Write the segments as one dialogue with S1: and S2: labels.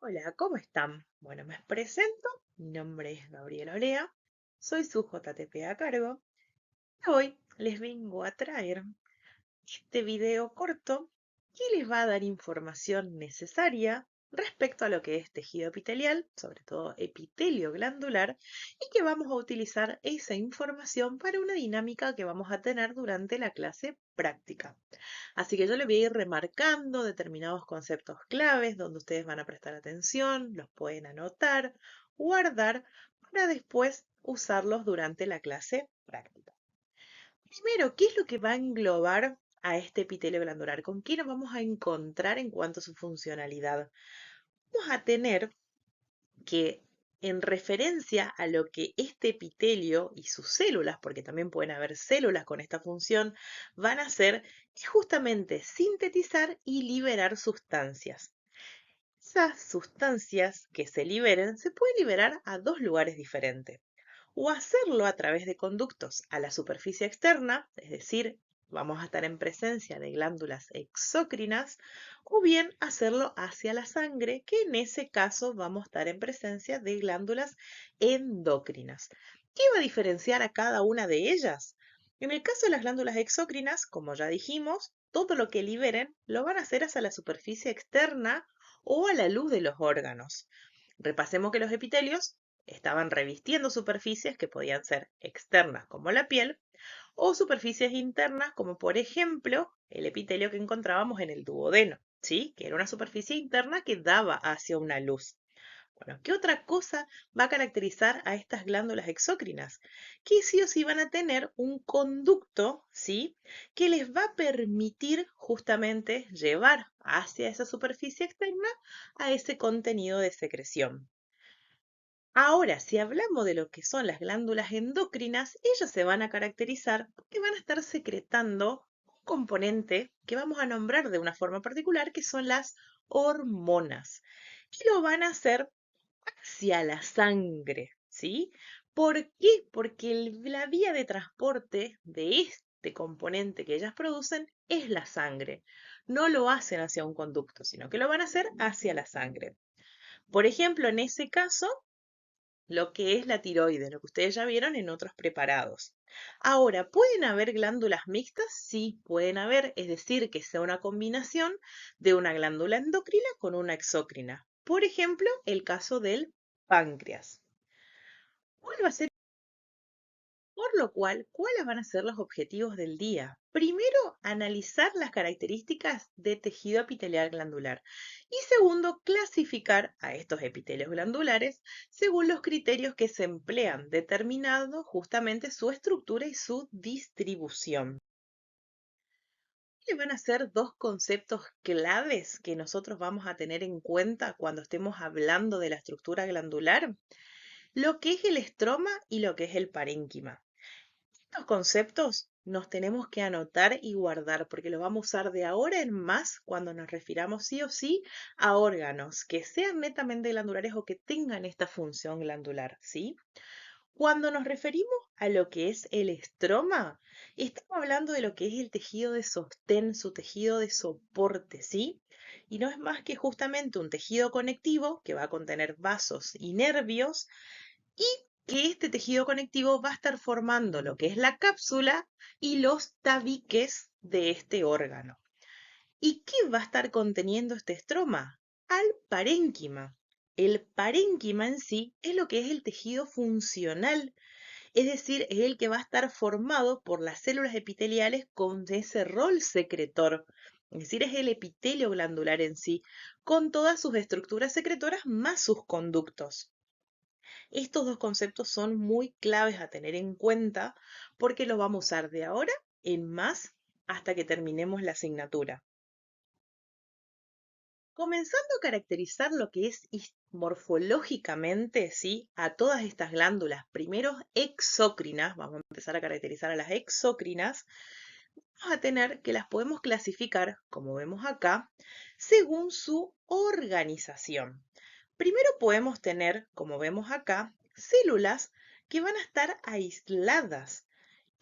S1: Hola, ¿cómo están? Bueno, me presento. Mi nombre es Gabriela Olea. Soy su JTP a cargo. Y hoy les vengo a traer este video corto que les va a dar información necesaria respecto a lo que es tejido epitelial, sobre todo epitelio glandular, y que vamos a utilizar esa información para una dinámica que vamos a tener durante la clase práctica. Así que yo le voy a ir remarcando determinados conceptos claves donde ustedes van a prestar atención, los pueden anotar, guardar para después usarlos durante la clase práctica. Primero, ¿qué es lo que va a englobar a este epitelio glandular? ¿Con qué nos vamos a encontrar en cuanto a su funcionalidad? Vamos a tener que en referencia a lo que este epitelio y sus células, porque también pueden haber células con esta función, van a hacer es justamente sintetizar y liberar sustancias. Esas sustancias que se liberen se pueden liberar a dos lugares diferentes. O hacerlo a través de conductos a la superficie externa, es decir, vamos a estar en presencia de glándulas exócrinas, o bien hacerlo hacia la sangre, que en ese caso vamos a estar en presencia de glándulas endocrinas. ¿Qué va a diferenciar a cada una de ellas? En el caso de las glándulas exócrinas, como ya dijimos, todo lo que liberen lo van a hacer hacia la superficie externa o a la luz de los órganos. Repasemos que los epitelios estaban revistiendo superficies que podían ser externas como la piel o superficies internas como por ejemplo el epitelio que encontrábamos en el duodeno, ¿sí? Que era una superficie interna que daba hacia una luz. Bueno, ¿qué otra cosa va a caracterizar a estas glándulas exócrinas? Que sí o sí van a tener un conducto, ¿sí? Que les va a permitir justamente llevar hacia esa superficie externa a ese contenido de secreción. Ahora, si hablamos de lo que son las glándulas endocrinas, ellas se van a caracterizar porque van a estar secretando un componente que vamos a nombrar de una forma particular, que son las hormonas. Y lo van a hacer hacia la sangre, ¿sí? ¿Por qué? Porque la vía de transporte de este componente que ellas producen es la sangre. No lo hacen hacia un conducto, sino que lo van a hacer hacia la sangre. Por ejemplo, en ese caso, lo que es la tiroides, lo que ustedes ya vieron en otros preparados. Ahora, ¿pueden haber glándulas mixtas? Sí, pueden haber, es decir, que sea una combinación de una glándula endocrina con una exócrina. Por ejemplo, el caso del páncreas. ¿Cuál va a ser? Por lo cual, ¿cuáles van a ser los objetivos del día? Primero, analizar las características de tejido epitelial glandular. Y segundo, clasificar a estos epitelios glandulares según los criterios que se emplean, determinando justamente su estructura y su distribución. ¿Cuáles van a ser dos conceptos claves que nosotros vamos a tener en cuenta cuando estemos hablando de la estructura glandular? Lo que es el estroma y lo que es el parénquima. Estos conceptos nos tenemos que anotar y guardar porque los vamos a usar de ahora en más cuando nos refiramos sí o sí a órganos que sean netamente glandulares o que tengan esta función glandular, ¿sí? Cuando nos referimos a lo que es el estroma, estamos hablando de lo que es el tejido de sostén, su tejido de soporte, ¿sí? Y no es más que justamente un tejido conectivo que va a contener vasos y nervios y que este tejido conectivo va a estar formando lo que es la cápsula y los tabiques de este órgano. ¿Y qué va a estar conteniendo este estroma? Al parénquima. El parénquima en sí es lo que es el tejido funcional, es decir, es el que va a estar formado por las células epiteliales con ese rol secretor. Es decir, es el epitelio glandular en sí, con todas sus estructuras secretoras más sus conductos. Estos dos conceptos son muy claves a tener en cuenta porque los vamos a usar de ahora en más hasta que terminemos la asignatura. Comenzando a caracterizar lo que es morfológicamente, ¿sí? A todas estas glándulas, primero exócrinas, vamos a empezar a caracterizar a las exócrinas, vamos a tener que las podemos clasificar, como vemos acá, según su organización. Primero podemos tener, como vemos acá, células que van a estar aisladas.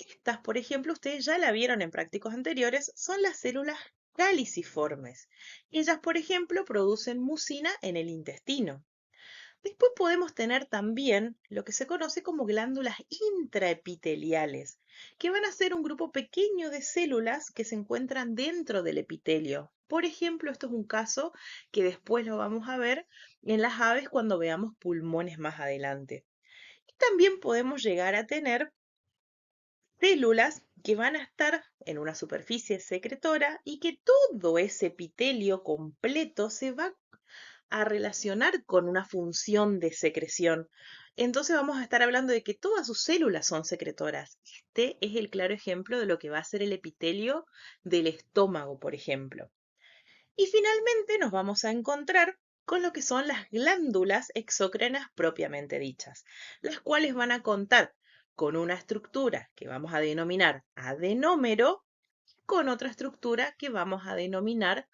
S1: Estas, por ejemplo, ustedes ya la vieron en prácticos anteriores, son las células caliciformes. Ellas, por ejemplo, producen mucina en el intestino. Después podemos tener también lo que se conoce como glándulas intraepiteliales, que van a ser un grupo pequeño de células que se encuentran dentro del epitelio. Por ejemplo, esto es un caso que después lo vamos a ver en las aves cuando veamos pulmones más adelante. Y también podemos llegar a tener células que van a estar en una superficie secretora y que todo ese epitelio completo se va a relacionar con una función de secreción. Entonces vamos a estar hablando de que todas sus células son secretoras. Este es el claro ejemplo de lo que va a ser el epitelio del estómago, por ejemplo. Y finalmente nos vamos a encontrar con lo que son las glándulas exócrinas propiamente dichas, las cuales van a contar con una estructura que vamos a denominar adenómero, con otra estructura que vamos a denominar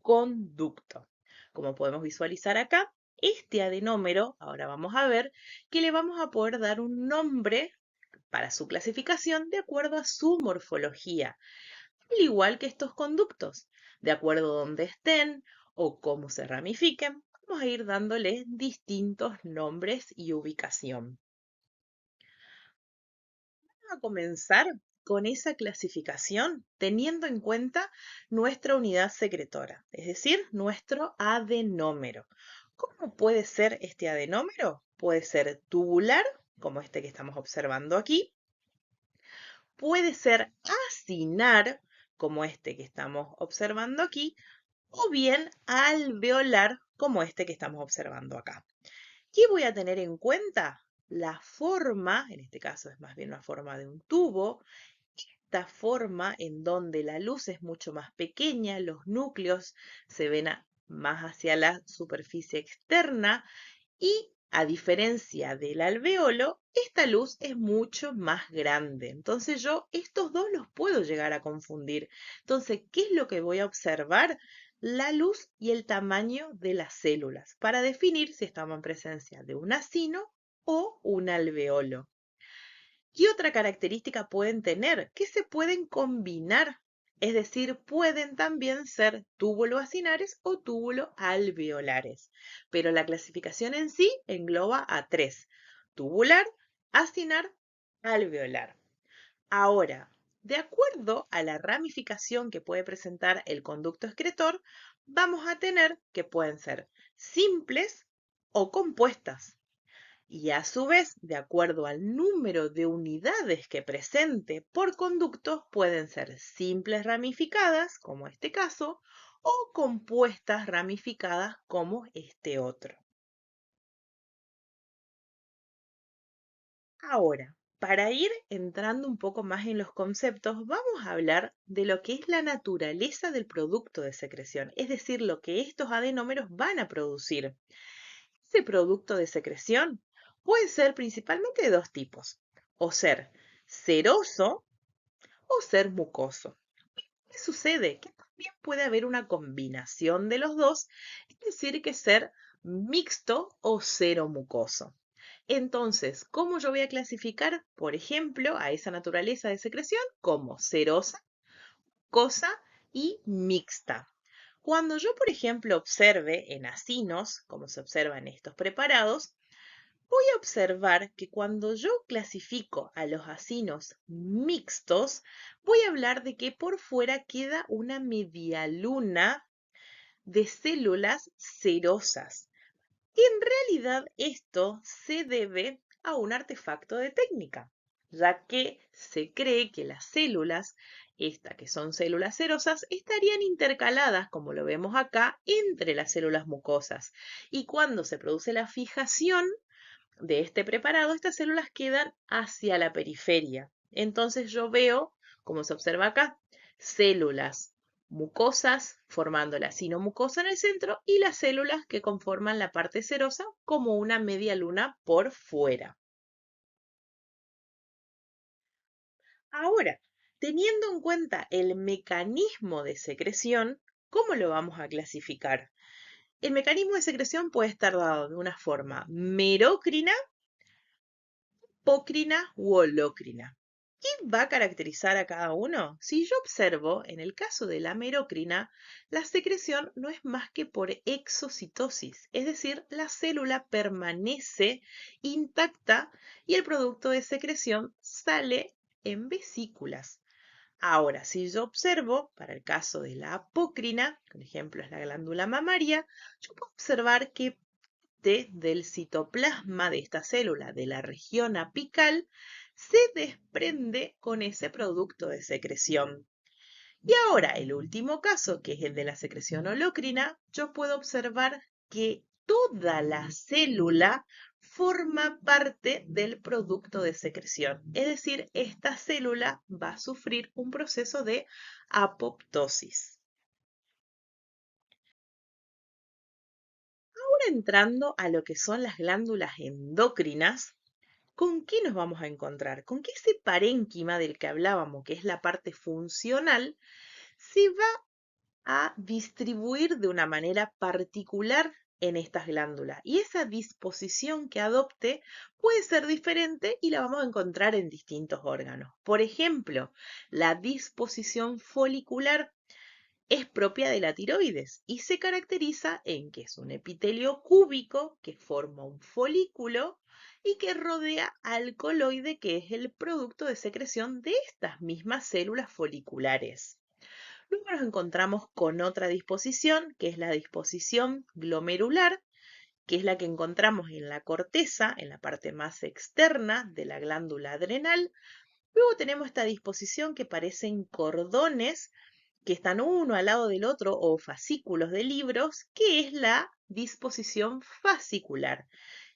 S1: conducto. Como podemos visualizar acá, este adenómero, ahora vamos a ver que le vamos a poder dar un nombre para su clasificación de acuerdo a su morfología, al igual que estos conductos, de acuerdo a dónde estén o cómo se ramifiquen, vamos a ir dándole distintos nombres y ubicación. A comenzar con esa clasificación teniendo en cuenta nuestra unidad secretora, es decir, nuestro adenómero. ¿Cómo puede ser este adenómero? Puede ser tubular, como este que estamos observando aquí. Puede ser acinar, como este que estamos observando aquí, o bien alveolar, como este que estamos observando acá. ¿Qué voy a tener en cuenta? La forma, en este caso es más bien la forma de un tubo, esta forma en donde la luz es mucho más pequeña, los núcleos se ven más hacia la superficie externa y a diferencia del alveolo, esta luz es mucho más grande. Entonces yo estos dos los puedo llegar a confundir. Entonces, ¿qué es lo que voy a observar? La luz y el tamaño de las células para definir si estamos en presencia de un acino o un alveolo. ¿Qué otra característica pueden tener? Que se pueden combinar, es decir, pueden también ser túbulo-acinares o túbulo-alveolares. Pero la clasificación en sí engloba a tres: tubular, acinar, alveolar. Ahora, de acuerdo a la ramificación que puede presentar el conducto excretor, vamos a tener que pueden ser simples o compuestas. Y a su vez, de acuerdo al número de unidades que presente por conducto, pueden ser simples ramificadas, como este caso, o compuestas ramificadas, como este otro. Ahora, para ir entrando un poco más en los conceptos, vamos a hablar de lo que es la naturaleza del producto de secreción, es decir, lo que estos adenómeros van a producir. Ese producto de secreción puede ser principalmente de dos tipos, o ser seroso o ser mucoso. ¿Qué sucede? Que también puede haber una combinación de los dos, es decir, que ser mixto o seromucoso. Entonces, ¿cómo yo voy a clasificar, por ejemplo, a esa naturaleza de secreción? Como serosa, mucosa y mixta. Cuando yo, por ejemplo, observe en acinos, como se observa en estos preparados, voy a observar que cuando yo clasifico a los acinos mixtos, voy a hablar de que por fuera queda una medialuna de células cerosas. Y en realidad esto se debe a un artefacto de técnica, ya que se cree que las células, estas que son células cerosas, estarían intercaladas, como lo vemos acá, entre las células mucosas. Y cuando se produce la fijación de este preparado, estas células quedan hacia la periferia. Entonces yo veo, como se observa acá, células mucosas formando la sinomucosa en el centro y las células que conforman la parte serosa como una media luna por fuera. Ahora, teniendo en cuenta el mecanismo de secreción, ¿cómo lo vamos a clasificar? El mecanismo de secreción puede estar dado de una forma merocrina, hipócrina u holócrina. ¿Qué va a caracterizar a cada uno? Si yo observo, en el caso de la merocrina, la secreción no es más que por exocitosis, es decir, la célula permanece intacta y el producto de secreción sale en vesículas. Ahora, si yo observo, para el caso de la apocrina, por ejemplo es la glándula mamaria, yo puedo observar que del citoplasma de esta célula, de la región apical, se desprende con ese producto de secreción. Y ahora, el último caso, que es el de la secreción holocrina, yo puedo observar que toda la célula forma parte del producto de secreción. Es decir, esta célula va a sufrir un proceso de apoptosis. Ahora entrando a lo que son las glándulas endocrinas, ¿con qué nos vamos a encontrar? Con que ese parénquima del que hablábamos, que es la parte funcional, se va a distribuir de una manera particular en estas glándulas. Y esa disposición que adopte puede ser diferente y la vamos a encontrar en distintos órganos. Por ejemplo, la disposición folicular es propia de la tiroides y se caracteriza en que es un epitelio cúbico que forma un folículo y que rodea al coloide, que es el producto de secreción de estas mismas células foliculares. Luego nos encontramos con otra disposición, que es la disposición glomerular, que es la que encontramos en la corteza, en la parte más externa de la glándula adrenal. Luego tenemos esta disposición que parecen cordones que están uno al lado del otro o fascículos de libros, que es la disposición fascicular.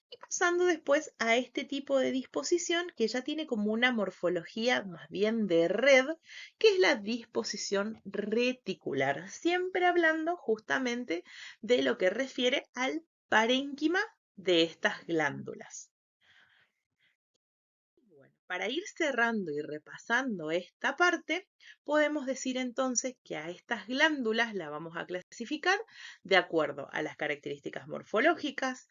S1: Y pasando después a este tipo de disposición que ya tiene como una morfología más bien de red, que es la disposición reticular, siempre hablando justamente de lo que refiere al parénquima de estas glándulas. Bueno, para ir cerrando y repasando esta parte, podemos decir entonces que a estas glándulas las vamos a clasificar de acuerdo a las características morfológicas,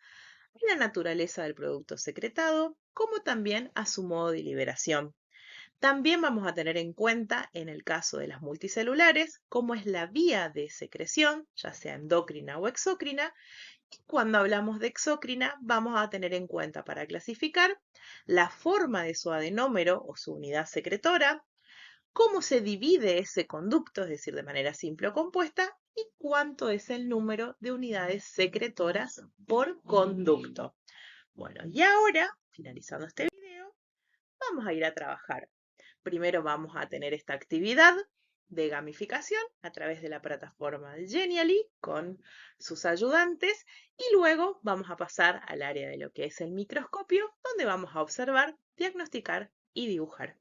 S1: a la naturaleza del producto secretado, como también a su modo de liberación. También vamos a tener en cuenta, en el caso de las multicelulares, cómo es la vía de secreción, ya sea endocrina o exócrina. Y cuando hablamos de exócrina, vamos a tener en cuenta para clasificar la forma de su adenómero o su unidad secretora, cómo se divide ese conducto, es decir, de manera simple o compuesta, y cuánto es el número de unidades secretoras por conducto. Bueno, y ahora, finalizando este video, vamos a ir a trabajar. Primero vamos a tener esta actividad de gamificación a través de la plataforma de Genially con sus ayudantes y luego vamos a pasar al área de lo que es el microscopio, donde vamos a observar, diagnosticar y dibujar.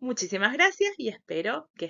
S1: Muchísimas gracias y espero que